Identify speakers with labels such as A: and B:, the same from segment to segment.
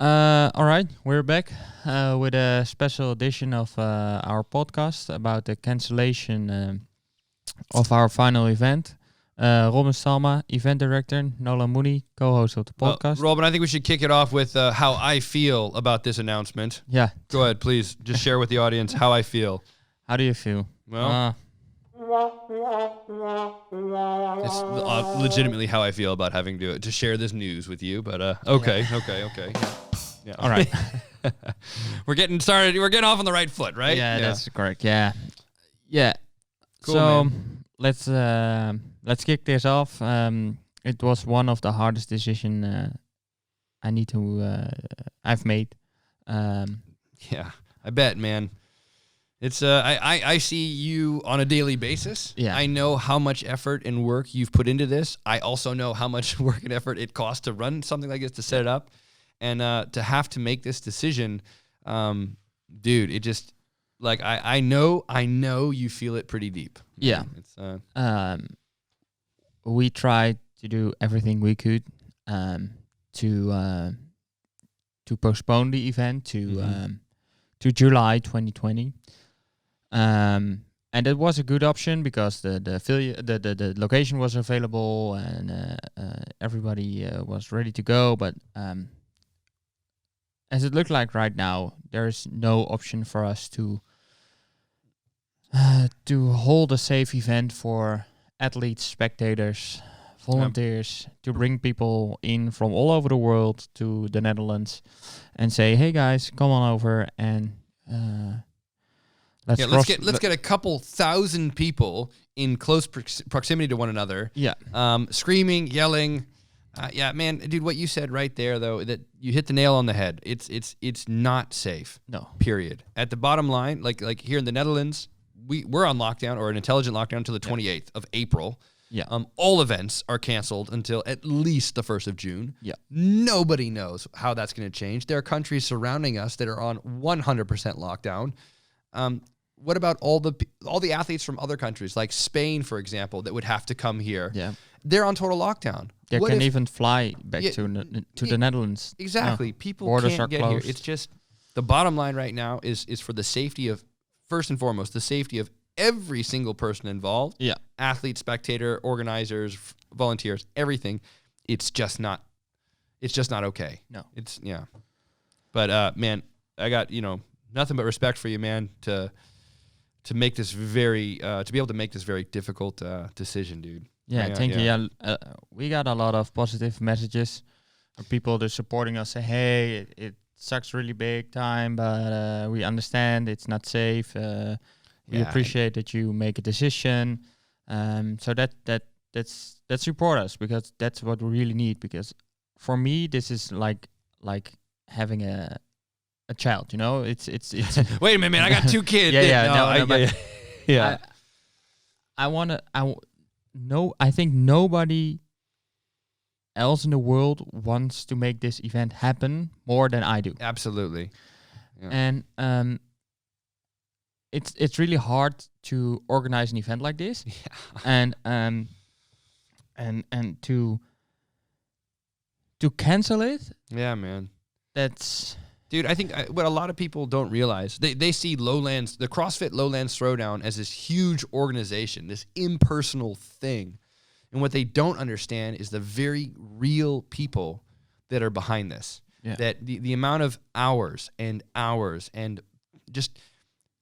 A: All right, we're back with a special edition of our podcast about the cancellation of our final event. Robbin Salma, event director, Nolan Mooney, co-host of the podcast.
B: Robbin, I think we should kick it off with how I feel about this announcement.
A: Yeah.
B: Go ahead, please. Just share with the audience how I feel.
A: How do you feel?
B: Well, it's legitimately how I feel about having to share this news with you. But okay. Yeah.
A: All right.
B: We're getting started. We're getting off on the right foot, right?
A: Yeah, that's correct. Yeah.
B: Cool,
A: so
B: man.
A: let's kick this off. It was one of the hardest decisions I've made.
B: Yeah, I bet, man. It's I see you on a daily basis.
A: Yeah.
B: I know how much effort and work you've put into this. I also know how much work and effort it costs to run something like this, to set it up, and to have to make this decision, dude. It just I know you feel it pretty deep.
A: Yeah.
B: It's
A: we tried to do everything we could to postpone the event to July 2020. And it was a good option because the location was available and everybody was ready to go. But as it looked like right now, there is no option for us to hold a safe event for athletes, spectators, volunteers, to bring people in from all over the world to the Netherlands and say, "Hey guys, come on over and
B: let's get a couple thousand people in close proximity to one another.
A: Yeah.
B: Screaming, yelling. Yeah, man, dude, what you said right there, though, that you hit the nail on the head. It's not safe.
A: No.
B: Period. At the bottom line, like here in the Netherlands, we're on lockdown, or an intelligent lockdown, until the 28th of April.
A: Yeah.
B: All events are canceled until at least the 1st of June.
A: Yeah.
B: Nobody knows how that's going to change. There are countries surrounding us that are on 100% lockdown. What about all the athletes from other countries, like Spain, for example, that would have to come here?
A: Yeah.
B: They're on total lockdown.
A: They can't even fly back to the Netherlands.
B: Exactly.
A: No.
B: People
A: Borders
B: can't
A: are
B: get
A: closed.
B: here. It's just the bottom line right now is for the safety of, first and foremost, the safety of every single person involved.
A: Yeah.
B: Athlete, spectator, organizers, volunteers, everything. It's just not okay.
A: No.
B: But man, I got, nothing but respect for you, man, to make this to be able to make this very difficult decision, dude.
A: Yeah, thank you. Yeah, we got a lot of positive messages from people that are supporting us. Say, hey, it sucks really big time, but we understand it's not safe. We appreciate that you make a decision. So that's support us, because that's what we really need. Because for me, this is like having a child. It's.
B: Wait a minute, man! I got 2 kids.
A: I think nobody else in the world wants to make this event happen more than I do.
B: Absolutely.
A: Yeah. And it's really hard to organize an event like this.
B: Yeah.
A: And to cancel it.
B: Yeah, man.
A: That's.
B: Dude, I think what a lot of people don't realize, they see the CrossFit Lowlands Throwdown as this huge organization, this impersonal thing. And what they don't understand is the very real people that are behind this.
A: Yeah.
B: That the amount of hours and just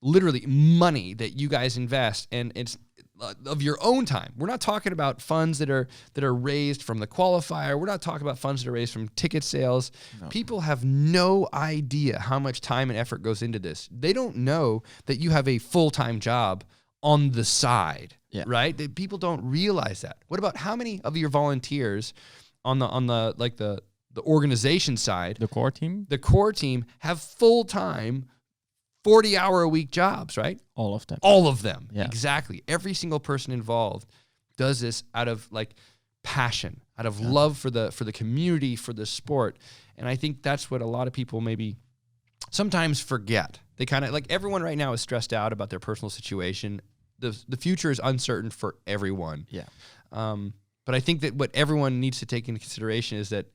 B: literally money that you guys invest, and it's of your own time. We're not talking about funds that are raised from the qualifier. We're not talking about funds that are raised from ticket sales. No. People have no idea how much time and effort goes into this. They don't know that you have a full-time job on the side, right? People don't realize that. What about how many of your volunteers on the organization side,
A: the core team?
B: The core team have full-time 40-hour-a-week jobs, right?
A: All of them.
B: All of them.
A: Yeah.
B: Exactly. Every single person involved does this out of passion, out of love for the community, for the sport. And I think that's what a lot of people maybe sometimes forget. They kind of everyone right now is stressed out about their personal situation. The future is uncertain for everyone.
A: Yeah.
B: But I think that what everyone needs to take into consideration is that,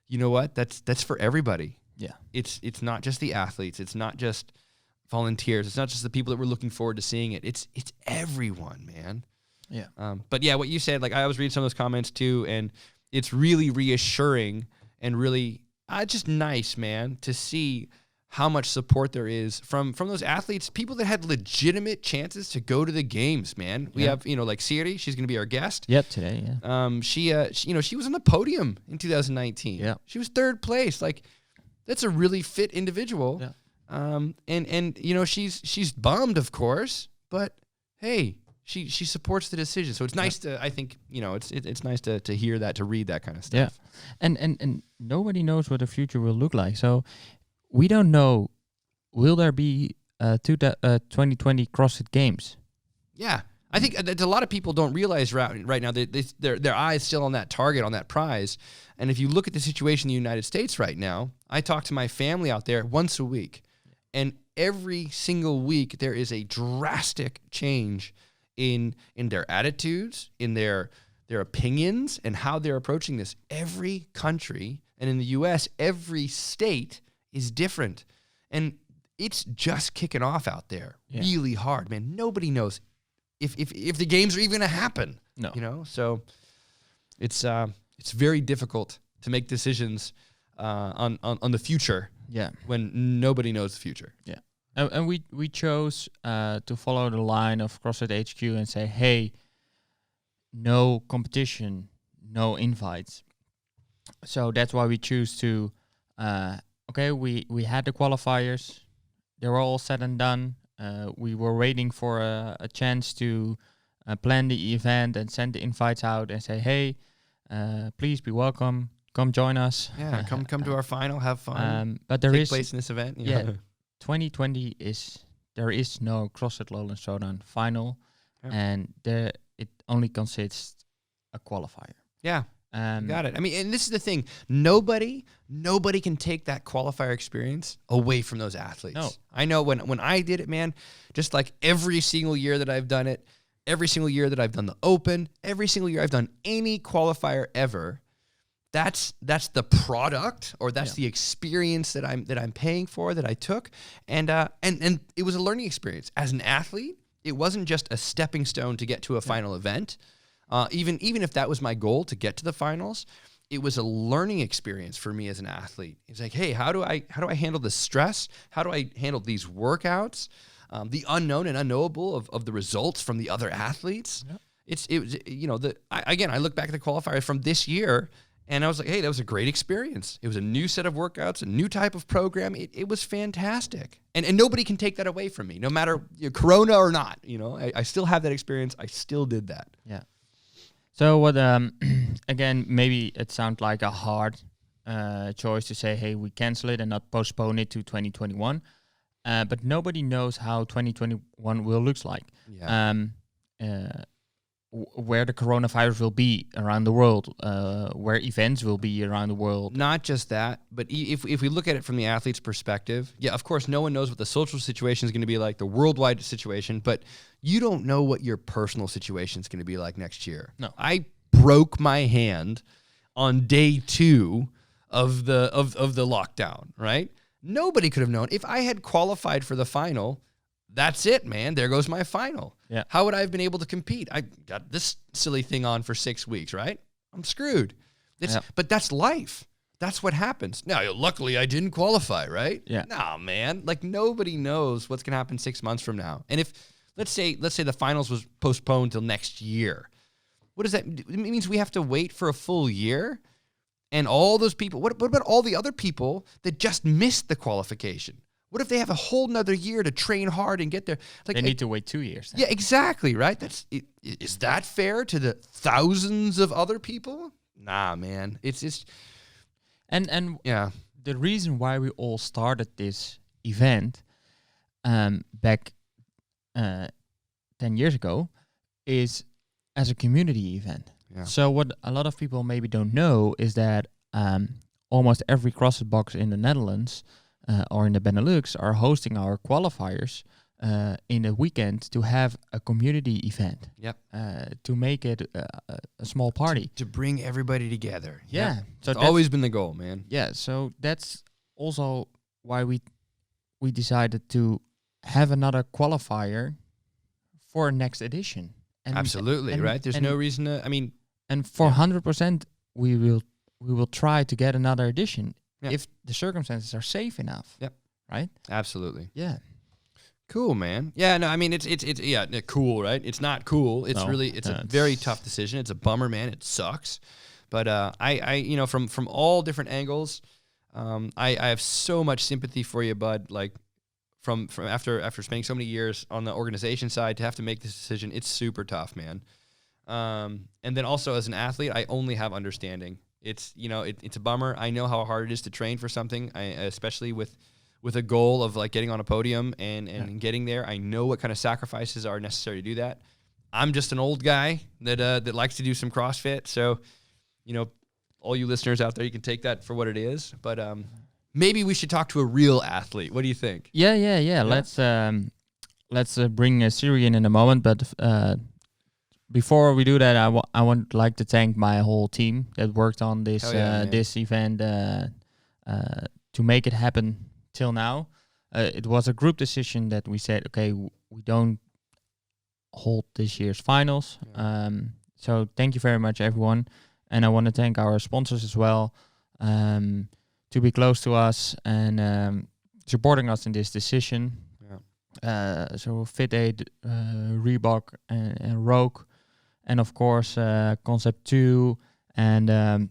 B: you know what? That's for everybody.
A: Yeah.
B: It's not just the athletes. It's not just volunteers. It's not just the people that were looking forward to seeing it. It's everyone, man.
A: Yeah.
B: But yeah, what you said, like I was reading some of those comments too, and it's really reassuring and really just nice, man, to see how much support there is from those athletes, people that had legitimate chances to go to the games, man. We have, like Siri, she's going to be our guest.
A: Yep, today, yeah.
B: She was on the podium in 2019.
A: Yeah.
B: She was third place. Like, that's a really fit individual.
A: Yeah.
B: And she's bummed, of course, but hey, she supports the decision. So it's nice to, I think, it's nice to hear that, to read that kind of stuff.
A: Yeah. And nobody knows what the future will look like. So we don't know, will there be 2020 CrossFit Games?
B: Yeah. I think that a lot of people don't realize right now that their eyes still on that target, on that prize. And if you look at the situation in the United States right now, I talk to my family out there once a week. And every single week there is a drastic change in their attitudes, in their opinions, and how they're approaching this. Every country, and in the U.S., every state is different. And it's just kicking off out there really hard, man. Nobody knows if the games are even going to happen.
A: No.
B: So it's very difficult to make decisions on the future.
A: Yeah.
B: When nobody knows the future.
A: Yeah. And we chose to follow the line of CrossFit HQ and say, hey, no competition, no invites. So that's why we choose to, we had the qualifiers. They were all said and done. We were waiting for a chance to plan the event and send the invites out and say, hey, please be welcome. Come join us.
B: Yeah, come to our final, have fun.
A: But there
B: Take
A: is
B: place in this event.
A: 2020 there is no CrossFit Lowlands Throwdown final, and it only consists a qualifier.
B: Yeah, got it. I mean, and this is the thing: nobody can take that qualifier experience away from those athletes.
A: No.
B: I know when I did it, man. Just like every single year that I've done it, every single year that I've done the Open, every single year I've done any qualifier ever. That's the product, or that's the experience that I'm paying for, that I took, and it was a learning experience as an athlete. It wasn't just a stepping stone to get to a final event. Even if that was my goal, to get to the finals, it was a learning experience for me as an athlete. It's like, hey, how do I handle the stress? How do I handle these workouts? The unknown and unknowable of the results from the other athletes. Yep. I look back at the qualifiers from this year. And I was like, hey, that was a great experience. It was a new set of workouts, a new type of program. It was fantastic. And nobody can take that away from me, no matter Corona or not. I still have that experience. I still did that.
A: Yeah. So what, again, maybe it sounds like a hard choice to say, hey, we cancel it and not postpone it to 2021. But nobody knows how 2021 will look like. Yeah. Where the coronavirus will be around the world, where events will be around the world.
B: Not just that, but if we look at it from the athlete's perspective, of course, no one knows what the social situation is going to be like, the worldwide situation, but you don't know what your personal situation is going to be like next year.
A: No.
B: I broke my hand on day 2 of the lockdown, right? Nobody could have known. If I had qualified for the final, that's it, man. There goes my final.
A: Yeah.
B: How would I have been able to compete? I got this silly thing on for 6 weeks, right? I'm screwed. But that's life. That's what happens. Now, luckily, I didn't qualify, right?
A: Yeah.
B: Nah, man. Like, nobody knows what's going to happen 6 months from now. And if, let's say the finals was postponed till next year, what does that mean? It means we have to wait for a full year? And all those people, what about all the other people that just missed the qualification? What if they have a whole nother year to train hard and get there? Like,
A: they need to wait 2 years. Then.
B: Yeah, exactly, right? Is that fair to the thousands of other people? Nah, man. It's just...
A: And the reason why we all started this event back 10 years ago is as a community event. Yeah. So what a lot of people maybe don't know is that almost every CrossFit box in the Netherlands or in the Benelux are hosting our qualifiers in a weekend to have a community event.
B: Yep.
A: To make it a small party.
B: To bring everybody together.
A: Yeah.
B: So it's always been the goal, man.
A: Yeah. So that's also why we decided to have another qualifier for next edition. And
B: Absolutely, right? There's no reason to. I mean,
A: and for 100%, we will try to get another edition if the circumstances are safe enough.
B: Yep.
A: Right.
B: Absolutely.
A: Yeah.
B: Cool, man. Yeah, no, I mean it's cool, right? It's not cool. It's a very tough decision. It's a bummer, man. It sucks. But I from all different angles, I have so much sympathy for you, bud. Like from after spending so many years on the organization side to have to make this decision, it's super tough, man. And then also as an athlete, I only have understanding. It's it's a bummer. I know how hard it is to train for something, especially with a goal of like getting on a podium and getting there. I know what kind of sacrifices are necessary to do that. I'm just an old guy that likes to do some CrossFit. So, all you listeners out there, you can take that for what it is. But maybe we should talk to a real athlete. What do you think?
A: Yeah. Let's bring Siri in a moment. But before we do that, I would like to thank my whole team that worked on this this event to make it happen till now. It was a group decision that we said, okay, we don't hold this year's finals. So thank you very much, everyone. And I want to thank our sponsors as well, to be close to us and supporting us in this decision. So Fit Aid, Reebok, and Rogue, and of course Concept 2 and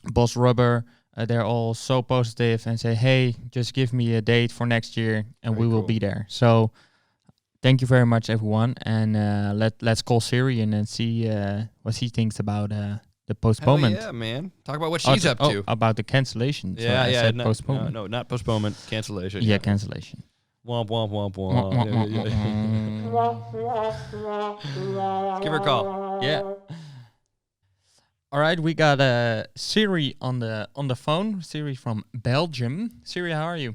A: Boss Rubber. They're all so positive and say, hey, just give me a date for next year and we will be there. So thank you very much, everyone. And let's call Siri in and see what she thinks about the postponement.
B: Hell yeah, man. Talk about what she's up to.
A: About the cancellation. Postponement.
B: No, not postponement, cancellation.
A: Yeah, cancellation.
B: Womp, womp, womp, womp. Give her a call.
A: Yeah. All right, we got Siri on the phone. Siri from Belgium. Siri, how are you?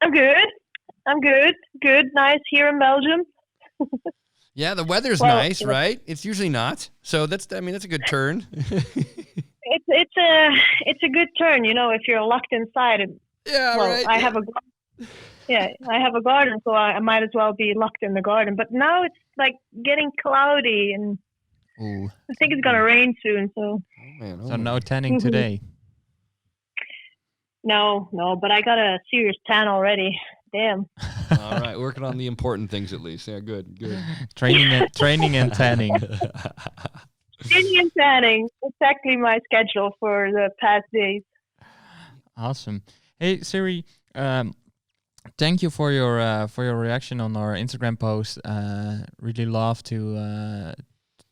C: I'm good. Good. Nice here in Belgium.
B: Yeah, the weather's nice, right? It's usually not. So that's a good turn.
C: it's a good turn, if you're locked inside.
B: Right.
C: I have a garden, so I might as well be locked in the garden. But now it's like getting cloudy and
A: ooh.
C: I think it's gonna rain soon. So.
A: So no tanning today.
C: No, but I got a serious tan already. Damn.
B: All right, working on the important things at least. Yeah, good.
A: Training and tanning.
C: Training and tanning. Exactly my schedule for the past days.
A: Awesome. Hey Siri, thank you for your reaction on our Instagram post. Really love to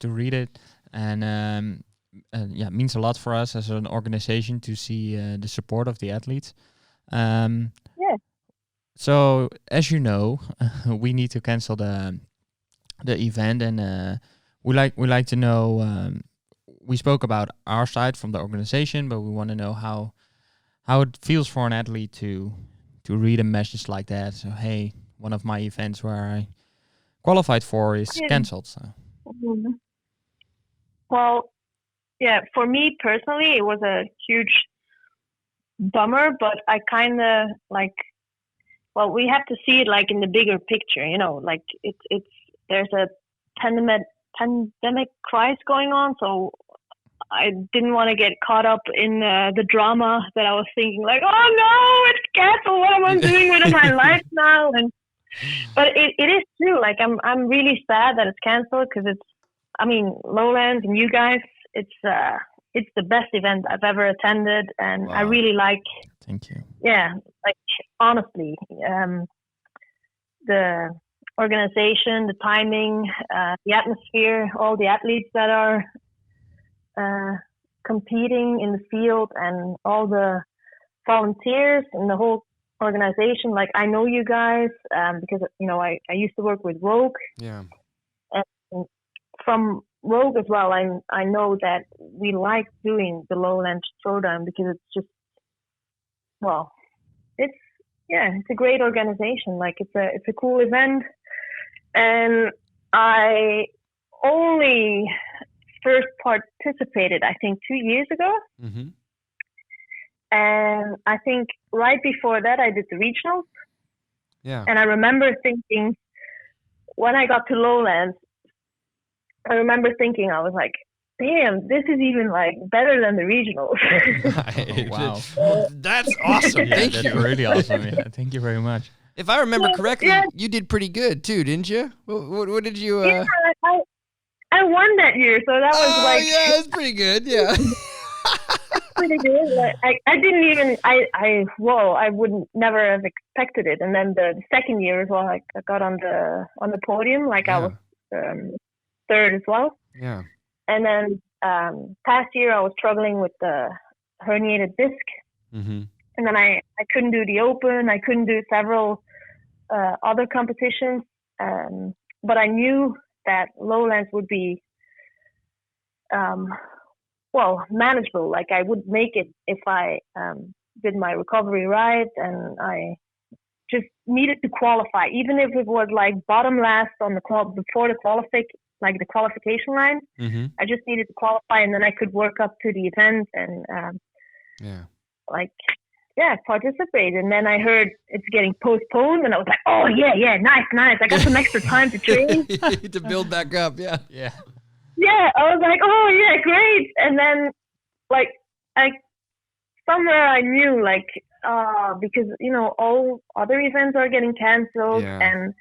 A: read it, and it means a lot for us as an organization to see the support of the athletes. So as you know, we need to cancel the event, and we like to know. We spoke about our side from the organization, but we want to know how it feels for an athlete to read a message like that. So hey, one of my events where I qualified for is cancelled. So.
C: Mm-hmm. Well, yeah, for me personally, it was a huge bummer, but I kind of we have to see it like in the bigger picture, like it's there's a pandemic crisis going on, so I didn't want to get caught up in the drama that I was thinking like, oh no, it's canceled. What am I doing with my life now? But it is true. Like I'm really sad that it's canceled because Lowlands and you guys, it's the best event I've ever attended, and wow. I really like.
A: Thank you.
C: Yeah, like honestly, the organization, the timing, the atmosphere, all the athletes that are competing in the field, and all the volunteers and the whole organization. Like I know you guys because I used to work with Rogue. Yeah. And from Rogue as well, I know that we like doing the Lowlands Throwdown because it's just it's a great organization. Like it's a cool event, and I only first participated I think 2 years ago, And I think right before that, I did the regionals.
B: Yeah.
C: And I remember thinking, when I got to Lowlands, I remember thinking, I was like, damn, this is even like better than the regionals.
A: Oh, wow.
B: Well, that's awesome.
A: Yeah,
B: Thank
A: that's
B: you.
A: really awesome. Yeah, thank you very much.
B: If I remember correctly,
C: Yeah.
B: you did pretty good too, didn't you? What did you?
C: Yeah, I won that year, so that was like
B: yeah, that's pretty good. Yeah.
C: pretty good. Like, I didn't even I wouldn't never have expected it. And then the second year as well, like I got on the podium, like I was third as well.
B: Yeah.
C: And then past year I was struggling with the herniated disc, and then I couldn't do the open. I couldn't do several other competitions, but I knew that Lowlands would be manageable. Like I would make it if I did my recovery right, and I just needed to qualify, even if it was like bottom last on the before the qualification line. I just needed to qualify, and then I could work up to the event and participate. And then I heard it's getting postponed, and I was like, oh yeah, nice. I got some extra time to train
B: to build back up. Yeah.
C: Yeah, I was like, oh yeah, great. And then like somewhere I knew like because all other events are getting canceled, and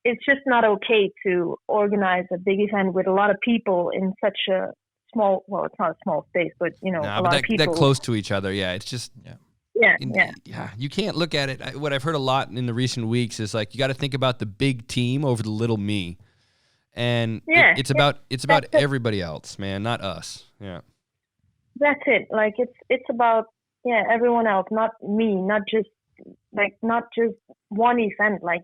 C: it's just not okay to organize a big event with a lot of people in such a small, well, it's not a small space, but a lot of people
B: that close to each other. Yeah, it's just
C: yeah.
B: You can't look at it. What I've heard a lot in the recent weeks is like you got to think about the big team over the little me, and it's about everybody else, man, not us. Yeah,
C: that's it. Like it's about everyone else, not me, not just one event. Like,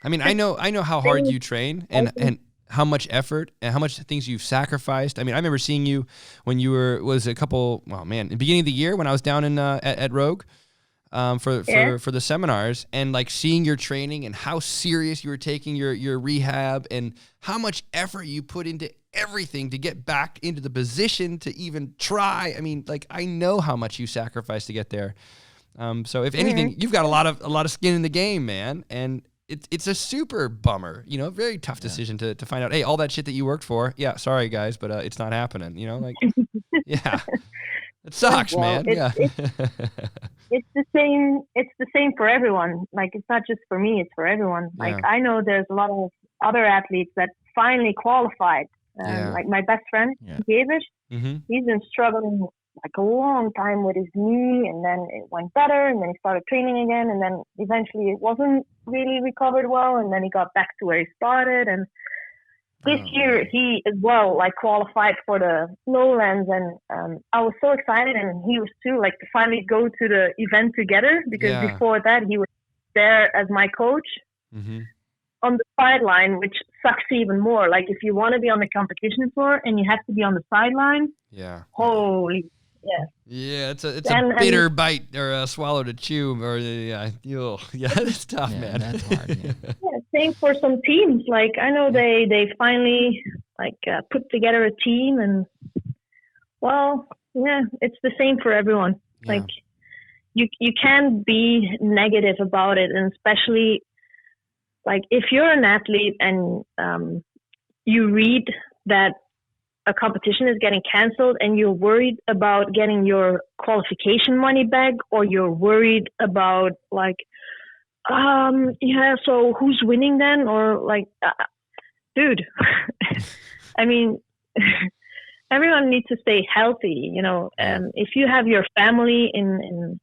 B: I mean, I know how hard you train and how much effort and how much things you've sacrificed. I mean, I remember seeing you when you in the beginning of the year when I was down in at Rogue for the seminars, and like seeing your training and how serious you were taking your rehab and how much effort you put into everything to get back into the position to even try. I mean, like I know how much you sacrificed to get there. So if anything, you've got a lot of skin in the game, man, and it's a super bummer, very tough decision to find out, hey, all that shit that you worked for, sorry guys, but it's not happening, like, yeah, it sucks, man.
C: It's the same. It's the same for everyone. Like it's not just for me; it's for everyone. Like I know there's a lot of other athletes that finally qualified. Like my best friend, David, he's been struggling like a long time with his knee, and then it went better, and then he started training again, and then eventually it wasn't really recovered well, and then he got back to where he started. And this year he as well like qualified for the Lowlands, and I was so excited, and he was too, like to finally go to the event together, because before that he was there as my coach on the sideline, which sucks even more. Like if you want to be on the competition floor and you have to be on the sideline, holy.
B: Yeah, it's a bitter bite or a swallow to chew, or it's tough, man.
A: That's hard.
C: Same for some teams. Like I know they finally put together a team, and it's the same for everyone. Yeah. Like you can't be negative about it, and especially like if you're an athlete and you read that a competition is getting canceled and you're worried about getting your qualification money back, or you're worried about like, so who's winning then? Or like, dude, I mean, everyone needs to stay healthy, if you have your family in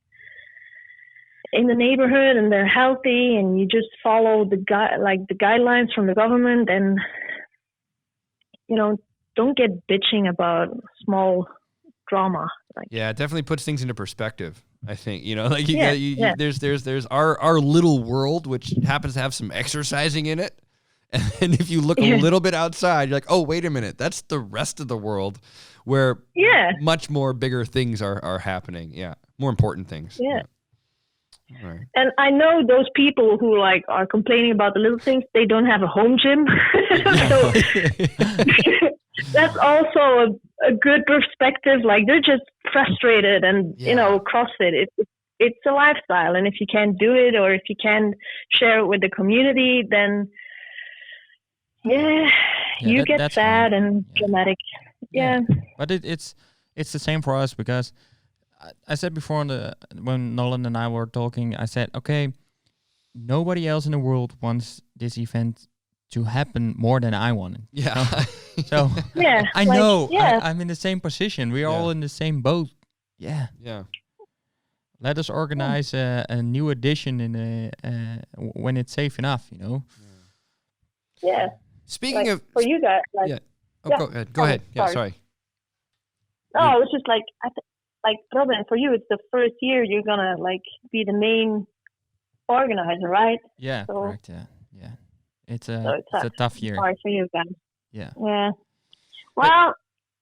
C: the neighborhood and they're healthy and you just follow the guidelines from the government, and, don't get bitching about small drama.
B: It definitely puts things into perspective. I think, there's our little world, which happens to have some exercising in it. And if you look a little bit outside, you're like, oh, wait a minute, that's the rest of the world where much more bigger things are happening. Yeah. More important things.
C: Yeah.
B: Right.
C: And I know those people who are complaining about the little things, they don't have a home gym. So that's also a good perspective. Like they're just frustrated, and CrossFit it's a lifestyle, and if you can't do it or if you can't share it with the community, then you get sad and dramatic. Yeah.
A: But it's the same for us, because I said before when Nolan and I were talking, I said, okay, nobody else in the world wants this event to happen more than I want it.
B: Yeah.
A: So
C: yeah,
A: I know I'm in the same position. We're all in the same boat. Yeah.
B: Yeah.
A: Let us organize a new edition when it's safe enough,
C: Yeah.
B: Speaking of
C: for you guys,
B: Go ahead. Yeah, sorry.
C: No, it's just like Robin, for you, it's the first year you're gonna be the main organizer, right?
A: Yeah,
C: so,
A: correct. Yeah. It's a tough year.
C: Hard for you guys.
A: Yeah.
C: Yeah. Well,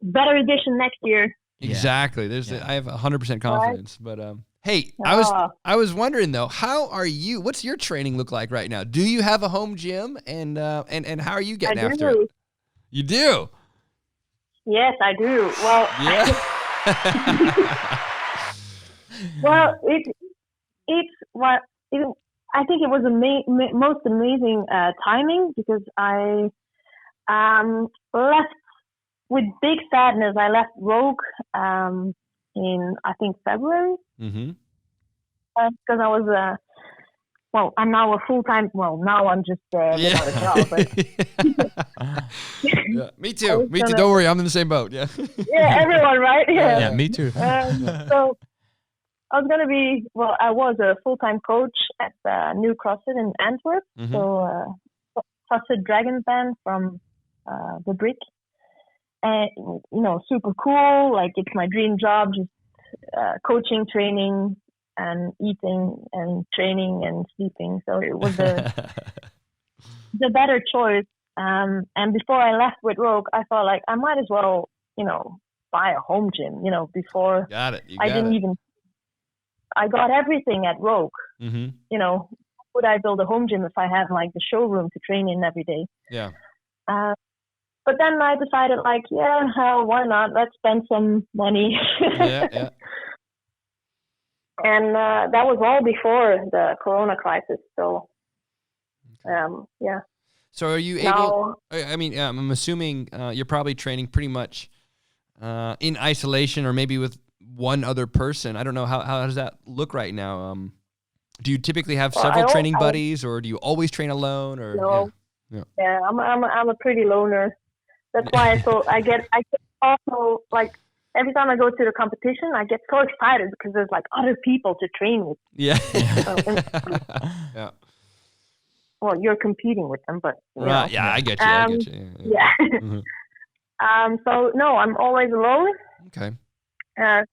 C: better edition next year.
B: Exactly. I have 100% confidence, but hey, I was wondering though, how are you? What's your training look like right now? Do you have a home gym, and how are you getting after it? You do?
C: Yes, I do. Well,
B: yeah.
C: Well, I think it was most amazing timing, because I left with big sadness. I left Rogue in, I think, February.
B: Mm-hmm.
C: Because I was I'm now a full-time. Well, now I'm just without a job. But
B: yeah, me too. Don't worry, I'm in the same boat. Yeah.
C: Yeah, everyone, right?
A: Yeah, me too.
C: So I was gonna be. Well, I was a full-time coach at New CrossFit in Antwerp.
B: Mm-hmm.
C: So CrossFit Dragon Band from the Brick, and super cool. Like, it's my dream job. Just coaching, training, and eating and training and sleeping. So it was the better choice. And before I left with Rogue, I felt like I might as well, buy a home gym, before.
B: Got it.
C: I got everything at Rogue.
B: Mm-hmm.
C: Would I build a home gym if I had the showroom to train in every day?
B: Yeah.
C: But then I decided why not? Let's spend some money.
B: Yeah.
C: And that was all before the Corona crisis. So, yeah.
B: So are you able? I mean, I'm assuming you're probably training pretty much in isolation, or maybe with one other person. I don't know, how does that look right now? Do you typically have several training buddies, or do you always train alone? Or
C: no. Yeah, I'm a pretty loner. That's why I get also every time I go to the competition, I get so excited because there's other people to train with.
B: Yeah.
C: Yeah. Well, you're competing with them, but
B: right. Yeah, I get you.
C: Yeah. Mm-hmm. So no, I'm always alone.
B: Okay.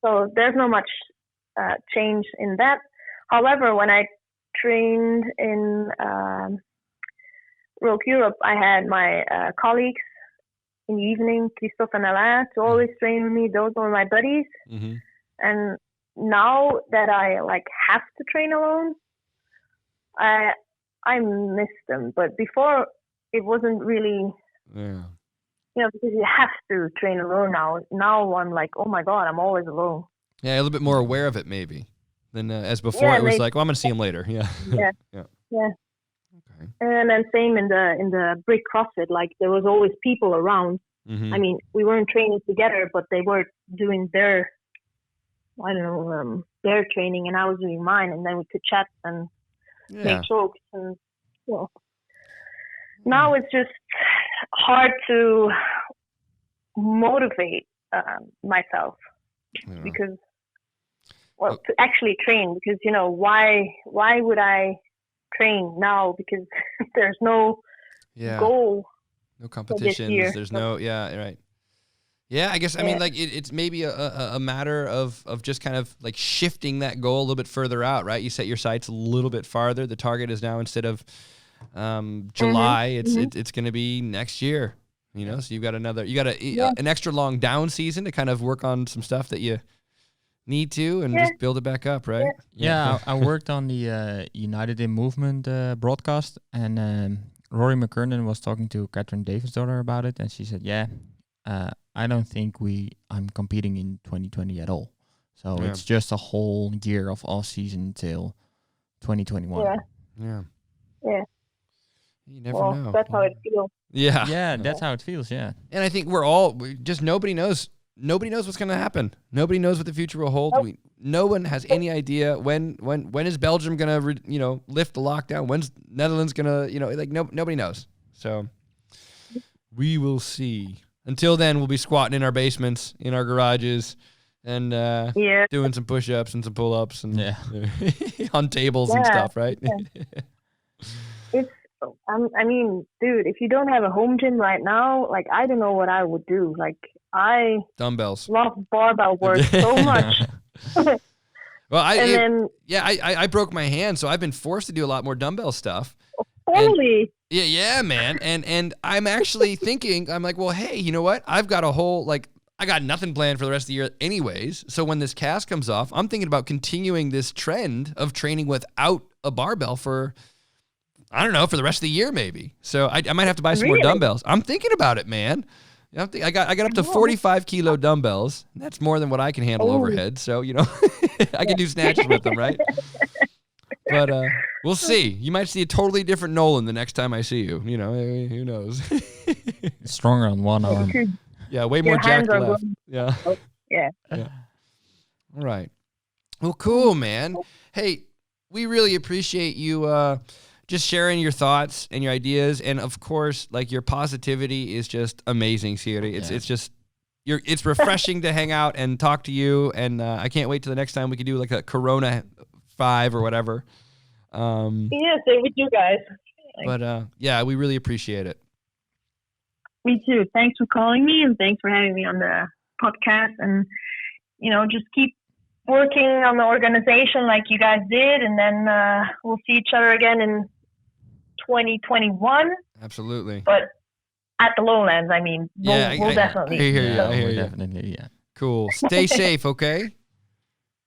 C: So there's not much change in that. However, when I trained in Rogue Europe, I had my colleagues in the evening, Christophe and Alain, to always train with me. Those were my buddies.
B: Mm-hmm.
C: And now that I have to train alone, I miss them. But before, it wasn't really, because you have to train alone now. Now I'm oh my God, I'm always alone.
B: Yeah, a little bit more aware of it maybe than as before. It was I'm going to see him later. Yeah.
C: Yeah. Okay. And then same in the Brick CrossFit, there was always people around.
B: Mm-hmm.
C: I mean, we weren't training together, but they were doing their training, and I was doing mine, and then we could chat and make jokes, and now it's just hard to motivate myself because to actually train, because why would I train now, because there's no goal,
B: no competitions, there's no right. Yeah, I guess I mean it's maybe a matter of just kind of shifting that goal a little bit further out, right? You set your sights a little bit farther. The target is now, instead of July, it's going to be next year. So you've got an extra long down season to kind of work on some stuff that you need to, and just build it back up, right?
A: Yeah, I worked on the United in Movement broadcast, and Rory McKernan was talking to Catherine Davis' daughter about it, and she said, I don't think I'm competing in 2020 at all. So
B: Yeah.
A: it's just a whole year of off season till 2021.
B: Yeah.
C: Yeah.
B: You never
C: Well,
B: know.
C: that's how it feels.
B: Yeah.
A: Yeah, that's how it feels. Yeah.
B: And I think nobody knows. Nobody knows what's going to happen. Nobody knows what the future will hold.
C: Nope.
B: No one has any idea when is Belgium going to, lift the lockdown? When's Netherlands going to, nobody knows. So we will see. Until then, we'll be squatting in our basements, in our garages, and doing some push-ups and some pull-ups and on tables and stuff, right?
C: It's, I mean, dude, if you don't have a home gym right now, like, I don't know what I would do. Like, I
B: dumbbells.
C: love barbell work so much.
B: Well, I broke my hand, so I've been forced to do a lot more dumbbell stuff.
C: Holy.
B: Yeah, man. And I'm actually thinking, I'm like, well, hey, you know what? I've got I got nothing planned for the rest of the year anyways. So when this cast comes off, I'm thinking about continuing this trend of training without a barbell for the rest of the year maybe. So I might have to buy some more dumbbells. I'm thinking about it, man. I got up to 45 kilo dumbbells. That's more than what I can handle overhead. So, I can do snatches with them, right? But we'll see. You might see a totally different Nolan the next time I see you. Who knows?
A: Stronger on one arm.
B: Yeah, way more jacked left. Yeah.
C: Yeah.
B: All right. Well, cool, man. Hey, we really appreciate you just sharing your thoughts and your ideas, and of course, like, your positivity is just amazing, Siri. It's just it's refreshing to hang out and talk to you, and I can't wait till the next time we can do like a Corona 5 or whatever.
C: Same with you guys.
B: But we really appreciate it.
C: Me too. Thanks for calling me, and thanks for having me on the podcast. And just keep working on the organization like you guys did, and then we'll see each other again in 2021.
B: Absolutely.
C: But at the Lowlands, I mean, we'll definitely.
B: I hear you.
A: Definitely, yeah.
B: Cool. Stay safe, okay?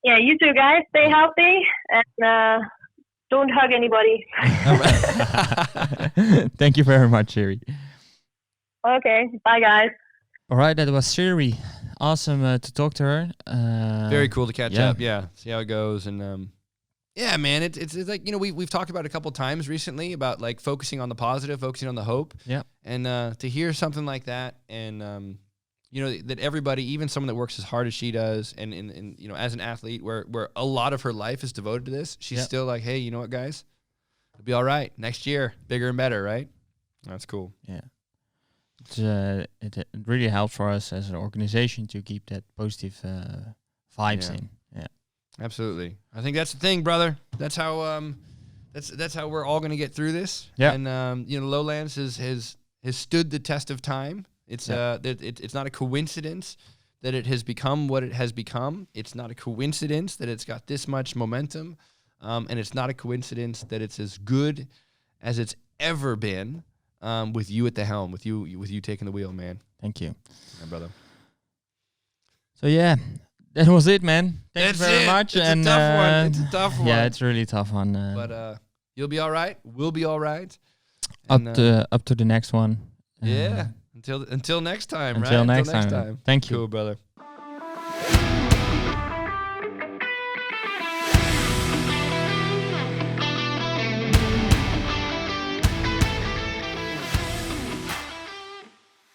C: Yeah, you too, guys. Stay healthy, and don't hug anybody.
A: Thank you very much, Siri.
C: Okay. Bye, guys.
A: All right, that was Siri. Awesome to talk to her.
B: Very cool to catch up. Yeah, see how it goes, and man, it's like we've talked about it a couple times recently about like focusing on the positive, focusing on the hope.
A: Yeah,
B: and to hear something like that, and that everybody, even someone that works as hard as she does, and as an athlete, where a lot of her life is devoted to this, she's still like, hey, you know what, guys, it'll be all right next year, bigger and better, right? That's cool.
A: Yeah. It really helps for us as an organization to keep that positive vibes in. Yeah,
B: absolutely. I think that's the thing, brother. That's how that's how we're all going to get through this.
A: Yeah,
B: and Lowlands has stood the test of time. It's it's not a coincidence that it has become what it has become. It's not a coincidence that it's got this much momentum, and it's not a coincidence that it's as good as it's ever been. With you at the helm, with you taking the wheel, man.
A: Thank you,
B: my brother.
A: So that was it, man. Thanks very much.
B: It's a tough one. It's a tough one.
A: Yeah, it's really tough one.
B: But you'll be all right. We'll be all right.
A: Up to the next one.
B: Until next time.
A: Until next time. Thank you.
B: Cool, brother.